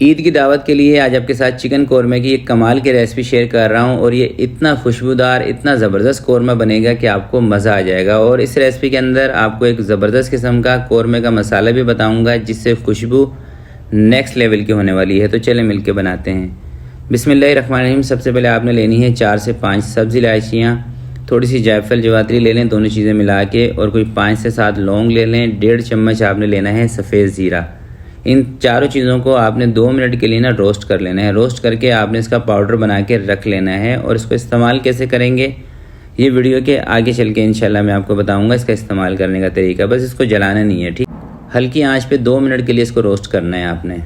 ईद की दावत के लिए आज आपके साथ चिकन कौरमा की एक कमाल की रेसिपी शेयर कर रहा हूं और ये इतना खुशबूदार, इतना ज़बरदस्त कौरमा बनेगा कि आपको मज़ा आ जाएगा। और इस रेसिपी के अंदर आपको एक ज़बरदस्त किस्म का कौरमे का मसाला भी बताऊंगा जिससे खुशबू नेक्स्ट लेवल की होने वाली है। तो चलें मिलके बनाते हैं। बिस्मिल्लाहिर्रहमानिर्रहीम। सबसे पहले आपने लेनी है 4 से 5 सब्ज़ी इलायचियाँ, थोड़ी सी जायफल जवात्री ले लें, दोनों चीज़ें मिला के, और कोई 5 से 7 लौंग ले लें। 1.5 चम्मच आपने लेना है सफ़ेद ज़ीरा। इन चारों चीज़ों को आपने 2 मिनट के लिए ना रोस्ट कर लेना है। रोस्ट करके आपने इसका पाउडर बना के रख लेना है। और इसको इस्तेमाल कैसे करेंगे ये वीडियो के आगे चल के इंशाल्लाह मैं आपको बताऊंगा इसका इस्तेमाल करने का तरीका। बस इसको जलाना नहीं है, ठीक। हल्की आंच पे 2 मिनट के लिए इसको रोस्ट करना है आपने।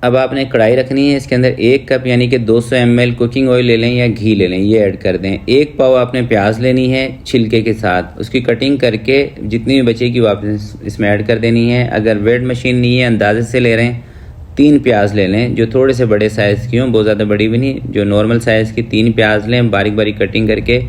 अब आपने कढ़ाई रखनी है, इसके अंदर 1 कप यानी कि 200 ml कुकिंग ऑयल ले लें या घी ले लें, ये ऐड कर दें। 1 पाव आपने प्याज लेनी है छिलके के साथ, उसकी कटिंग करके जितनी भी बचेगी वो आपने इसमें ऐड कर देनी है। अगर वेट मशीन नहीं है, अंदाजे से ले रहे हैं, 3 प्याज ले लें जो थोड़े से बड़े साइज़ की हों, बहुत ज़्यादा बड़ी भी नहीं, जो नॉर्मल साइज़ की 3 प्याज लें, बारीक बारीक कटिंग करके।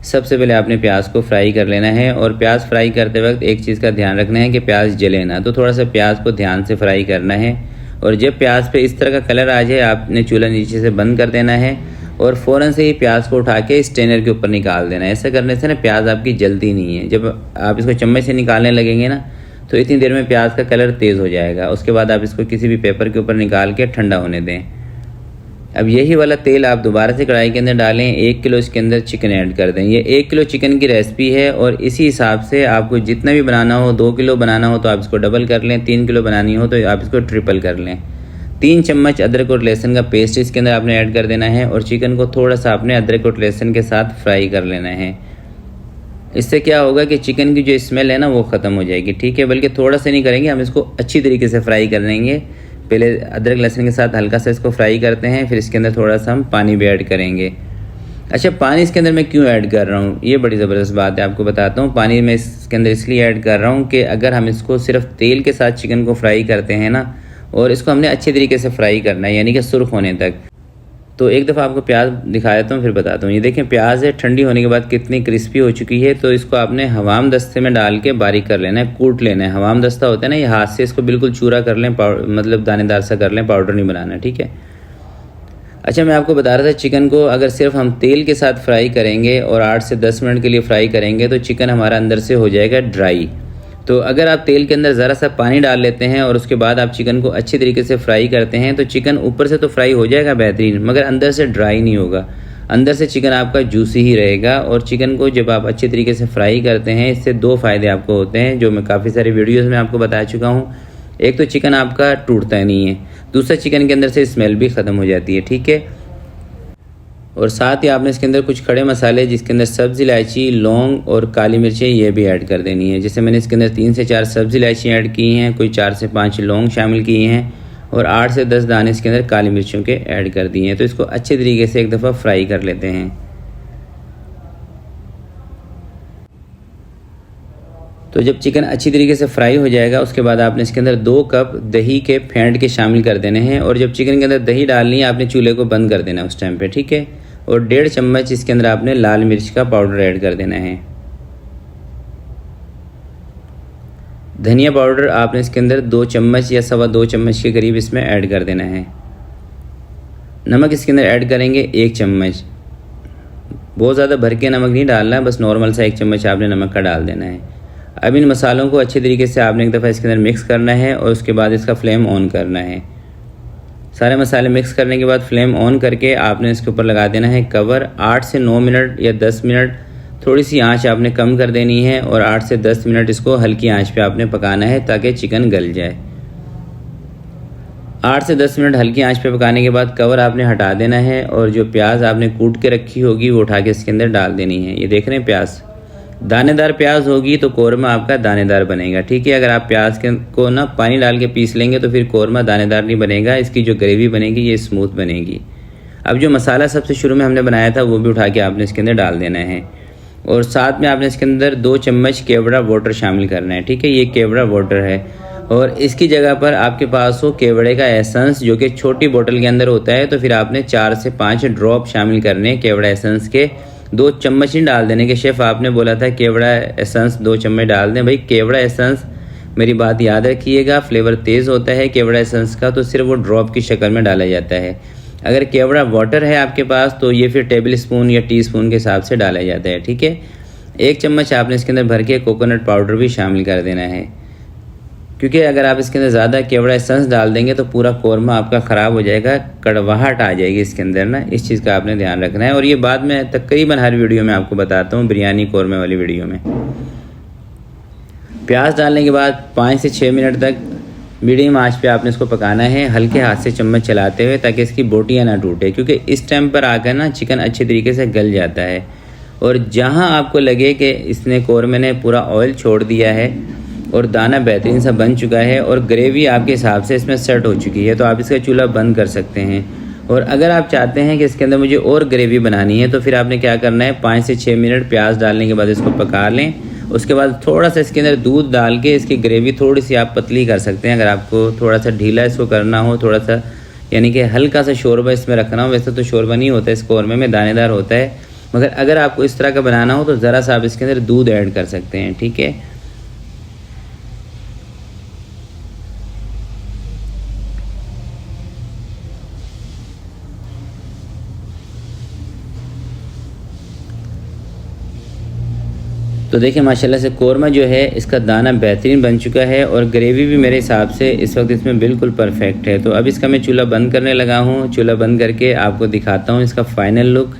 सबसे पहले आपने प्याज को फ्राई कर लेना है। और प्याज फ्राई करते वक्त एक चीज़ का ध्यान रखना है कि प्याज जले ना, तो थोड़ा सा प्याज को ध्यान से फ्राई करना है। और जब प्याज पे इस तरह का कलर आ जाए आपने चूल्हा नीचे से बंद कर देना है और फ़ौरन से ही प्याज को उठा के स्ट्रेनर के ऊपर निकाल देना है। ऐसा करने से ना प्याज आपकी जलती नहीं है। जब आप इसको चम्मच से निकालने लगेंगे ना तो इतनी देर में प्याज का कलर तेज़ हो जाएगा। उसके बाद आप इसको किसी भी पेपर के ऊपर निकाल के ठंडा होने दें। अब यही वाला तेल आप दोबारा से कढ़ाई के अंदर डालें। 1 किलो इसके अंदर चिकन ऐड कर दें। ये 1 किलो चिकन की रेसिपी है और इसी हिसाब से आपको जितना भी बनाना हो, 2 किलो बनाना हो तो आप इसको डबल कर लें, 3 किलो बनानी हो तो आप इसको ट्रिपल कर लें। 3 चम्मच अदरक और लहसुन का पेस्ट इसके अंदर आपने ऐड कर देना है और चिकन को थोड़ा सा आपने अदरक और लहसुन के साथ फ्राई कर लेना है। इससे क्या होगा कि चिकन की जो स्मेल है ना वो ख़त्म हो जाएगी, ठीक है। बल्कि थोड़ा सा नहीं करेंगे, हम इसको अच्छी तरीके से फ्राई कर लेंगे। पहले अदरक लहसुन के साथ हल्का सा इसको फ्राई करते हैं, फिर इसके अंदर थोड़ा सा हम पानी भी ऐड करेंगे। अच्छा, पानी इसके अंदर मैं क्यों ऐड कर रहा हूँ ये बड़ी ज़बरदस्त बात है, आपको बताता हूँ। पानी मैं इसके अंदर इसलिए ऐड कर रहा हूँ कि अगर हम इसको सिर्फ तेल के साथ चिकन को फ्राई करते हैं ना, और इसको हमने अच्छे तरीके से फ्राई करना है यानी कि सुर्ख होने तक। तो एक दफ़ा आपको प्याज दिखा देता हूँ फिर बताता हूँ। ये देखें प्याज है, ठंडी होने के बाद कितनी क्रिस्पी हो चुकी है। तो इसको आपने हवाम दस्ते में डाल के बारीक कर लेना है, कूट लेना है। हवाम दस्ता होता है ना, ये हाथ से इसको बिल्कुल चूरा कर लें, मतलब दानेदार सा कर लें, पाउडर नहीं बनाना, ठीक है। अच्छा, मैं आपको बता रहा था चिकन को अगर सिर्फ हम तेल के साथ फ्राई करेंगे और 8 से 10 मिनट के लिए फ्राई करेंगे तो चिकन हमारा अंदर से हो जाएगा ड्राई। तो अगर आप तेल के अंदर ज़रा सा पानी डाल लेते हैं और उसके बाद आप चिकन को अच्छी तरीके से फ्राई करते हैं तो चिकन ऊपर से तो फ्राई हो जाएगा बेहतरीन, मगर अंदर से ड्राई नहीं होगा। अंदर से चिकन आपका जूसी ही रहेगा। और चिकन को जब आप अच्छी तरीके से फ्राई करते हैं इससे 2 फ़ायदे आपको होते हैं जो मैं काफ़ी सारी वीडियोज़ में आपको बता चुका हूँ। एक तो चिकन आपका टूटता नहीं है, दूसरा चिकन के अंदर से स्मेल भी ख़त्म हो जाती है, ठीक है। और साथ ही आपने इसके अंदर कुछ खड़े मसाले जिसके अंदर सब्ज़ी इलायची, लौंग और काली मिर्चें ये भी ऐड कर देनी है। जैसे मैंने इसके अंदर 3 से 4 सब्ज़ी इलायची ऐड की हैं, कोई 4 से 5 लौंग शामिल किए हैं और 8 से 10 दाने इसके अंदर काली मिर्चों के ऐड कर दिए हैं। तो इसको अच्छे तरीके से एक दफ़ा फ्राई कर लेते हैं। तो जब चिकन अच्छी तरीके से फ्राई हो जाएगा उसके बाद आपने इसके अंदर 2 कप दही के फेंट के शामिल कर देने हैं। और जब चिकन के अंदर दही डालनी है आपने चूल्हे को बंद कर देना है उस टाइम पे, ठीक है। और 1.5 चम्मच इसके अंदर आपने लाल मिर्च का पाउडर ऐड कर देना है। धनिया पाउडर आपने इसके अंदर 2 चम्मच या 2.25 चम्मच के करीब इसमें ऐड कर देना है। नमक इसके अंदर ऐड करेंगे 1 चम्मच। बहुत ज़्यादा भर के नमक नहीं डालना है, बस नॉर्मल सा 1 चम्मच आपने नमक का डाल देना है। अब इन मसालों को अच्छे तरीके से आपने एक दफ़ा इसके अंदर मिक्स करना है और उसके बाद इसका फ्लेम ऑन करना है। सारे मसाले मिक्स करने के बाद फ्लेम ऑन करके आपने इसके ऊपर लगा देना है कवर। 8 से 9 मिनट या 10 मिनट थोड़ी सी आंच आपने कम कर देनी है और 8 से 10 मिनट इसको हल्की आंच पे आपने पकाना है ताकि चिकन गल जाए। 8 से 10 मिनट हल्की आंच पे पकाने के बाद कवर आपने हटा देना है और जो प्याज आपने कूट के रखी होगी वो उठा के इसके अंदर डाल देनी है। ये देख रहे हैं प्याज, दानेदार प्याज होगी तो कौरमा आपका दानेदार बनेगा, ठीक है। अगर आप प्याज को ना पानी डाल के पीस लेंगे तो फिर कौरमा दानेदार नहीं बनेगा, इसकी जो ग्रेवी बनेगी ये स्मूथ बनेगी। अब जो मसाला सबसे शुरू में हमने बनाया था वो भी उठा के आपने इसके अंदर डाल देना है और साथ में आपने इसके अंदर 2 चम्मच केवड़ा वाटर शामिल करना है, ठीक है। ये केवड़ा वाटर है और इसकी जगह पर आपके पास हो केवड़े का एसेंस जो कि छोटी बोतल के अंदर होता है, तो फिर आपने 4 से 5 ड्रॉप शामिल करने हैं केवड़ा एसेंस के। 2 चम्मच ही डाल देने के। शेफ़ आपने बोला था केवड़ा एसेंस 2 चम्मच डाल दें। भाई केवड़ा एसेंस मेरी बात याद रखिएगा, फ्लेवर तेज़ होता है केवड़ा एसेंस का तो सिर्फ वो ड्रॉप की शक्ल में डाला जाता है। अगर केवड़ा वाटर है आपके पास तो ये फिर टेबल स्पून या टीस्पून के हिसाब से डाला जाता है, ठीक है। 1 चम्मच आपने इसके अंदर भर के कोकोनट पाउडर भी शामिल कर देना है, क्योंकि अगर आप इसके अंदर ज़्यादा केवड़ा एसेंस डाल देंगे तो पूरा कौरमा आपका ख़राब हो जाएगा, कड़वाहट आ जाएगी इसके अंदर ना, इस चीज़ का आपने ध्यान रखना है। और ये बात मैं तकरीबन हर वीडियो में आपको बताता हूँ, बिरयानी कौरमे वाली वीडियो में। प्याज डालने के बाद 5 से 6 मिनट तक मीडियम आंच पे आपने इसको पकाना है, हल्के हाथ से चम्मच चलाते हुए, ताकि इसकी बोटियाँ ना टूटे, क्योंकि इस टाइम पर आकर ना चिकन अच्छे तरीके से गल जाता है। और जहाँ आपको लगे कि इसने कौरमे ने पूरा ऑयल छोड़ दिया है और दाना बेहतरीन सा बन चुका है और ग्रेवी आपके हिसाब से इसमें सेट हो चुकी है, तो आप इसका चूल्हा बंद कर सकते हैं। और अगर आप चाहते हैं कि इसके अंदर मुझे और ग्रेवी बनानी है तो फिर आपने क्या करना है, 5 से 6 मिनट प्याज डालने के बाद इसको पका लें। उसके बाद थोड़ा सा इसके अंदर दूध डाल के इसकी ग्रेवी थोड़ी सी आप पतली कर सकते हैं। अगर आपको थोड़ा सा ढीला इसको करना हो, थोड़ा सा यानी कि हल्का सा शोरबा इसमें रखना हो, वैसे तो शोरबा नहीं होता इस कौरमे में, दानेदार होता है, मगर अगर आपको इस तरह का बनाना हो तो ज़रा सा आप इसके अंदर दूध ऐड कर सकते हैं, ठीक है। तो देखिए माशाल्लाह से कौरमा जो है इसका दाना बेहतरीन बन चुका है और ग्रेवी भी मेरे हिसाब से इस वक्त इसमें बिल्कुल परफेक्ट है। तो अब इसका मैं चूल्हा बंद करने लगा हूँ। चूल्हा बंद करके आपको दिखाता हूँ इसका फाइनल लुक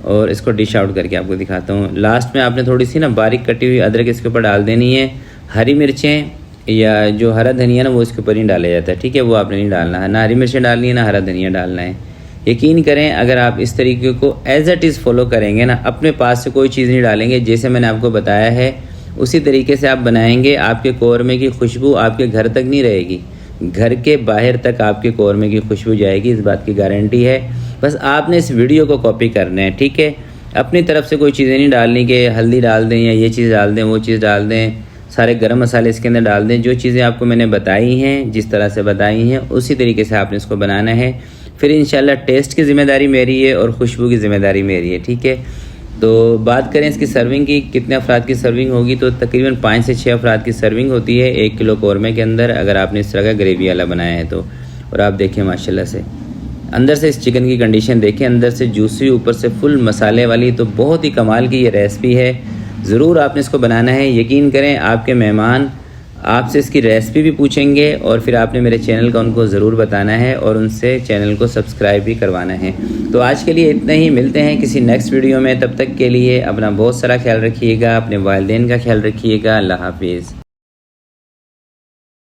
और इसको डिश आउट करके आपको दिखाता हूँ। लास्ट में आपने थोड़ी सी ना बारीक कटी हुई अदरक इसके ऊपर डाल देनी है। हरी मिर्चें या जो हरा धनिया ना वो इसके ऊपर नहीं डाला जाता है, ठीक है, वो आपने नहीं डालना है, ना हरी मिर्चें डालनी है ना हरा धनिया डालना है। यकीन करें अगर आप इस तरीके को एज इट इज़ फॉलो करेंगे ना, अपने पास से कोई चीज़ नहीं डालेंगे, जैसे मैंने आपको बताया है उसी तरीके से आप बनाएंगे, आपके कौरमे की खुशबू आपके घर तक नहीं रहेगी, घर के बाहर तक आपके कौरमे की खुशबू जाएगी, इस बात की गारंटी है। बस आपने इस वीडियो को कॉपी करना है, ठीक है। अपनी तरफ से कोई चीज़ें नहीं डालनी कि हल्दी डाल दें या ये चीज़ डाल दें वो चीज़ डाल दें, सारे गरम मसाले इसके अंदर डाल दें। जो चीज़ें आपको मैंने बताई हैं, जिस तरह से बताई हैं उसी तरीके से आपने इसको बनाना है। फिर इंशाल्लाह टेस्ट की ज़िम्मेदारी मेरी है और खुशबू की ज़िम्मेदारी मेरी है, ठीक है। तो बात करें इसकी सर्विंग की, कितने अफराद की सर्विंग होगी, तो तकरीबन 5 से 6 अफराद की सर्विंग होती है 1 किलो कौरमे के अंदर, अगर आपने इस तरह का ग्रेवी वाला बनाया है तो। और आप देखें माशाल्लाह से अंदर से इस चिकन की कंडीशन देखें, अंदर से जूसी, ऊपर से फुल मसाले वाली, तो बहुत ही कमाल की ये रेसिपी है। ज़रूर आपने इसको बनाना है। यकीन करें आपके मेहमान आपसे इसकी रेसिपी भी पूछेंगे और फिर आपने मेरे चैनल का उनको ज़रूर बताना है और उनसे चैनल को सब्सक्राइब भी करवाना है। तो आज के लिए इतना ही, मिलते हैं किसी नेक्स्ट वीडियो में। तब तक के लिए अपना बहुत सारा ख्याल रखिएगा, अपने वालिदैन का ख्याल रखिएगा। अल्लाह हाफिज़।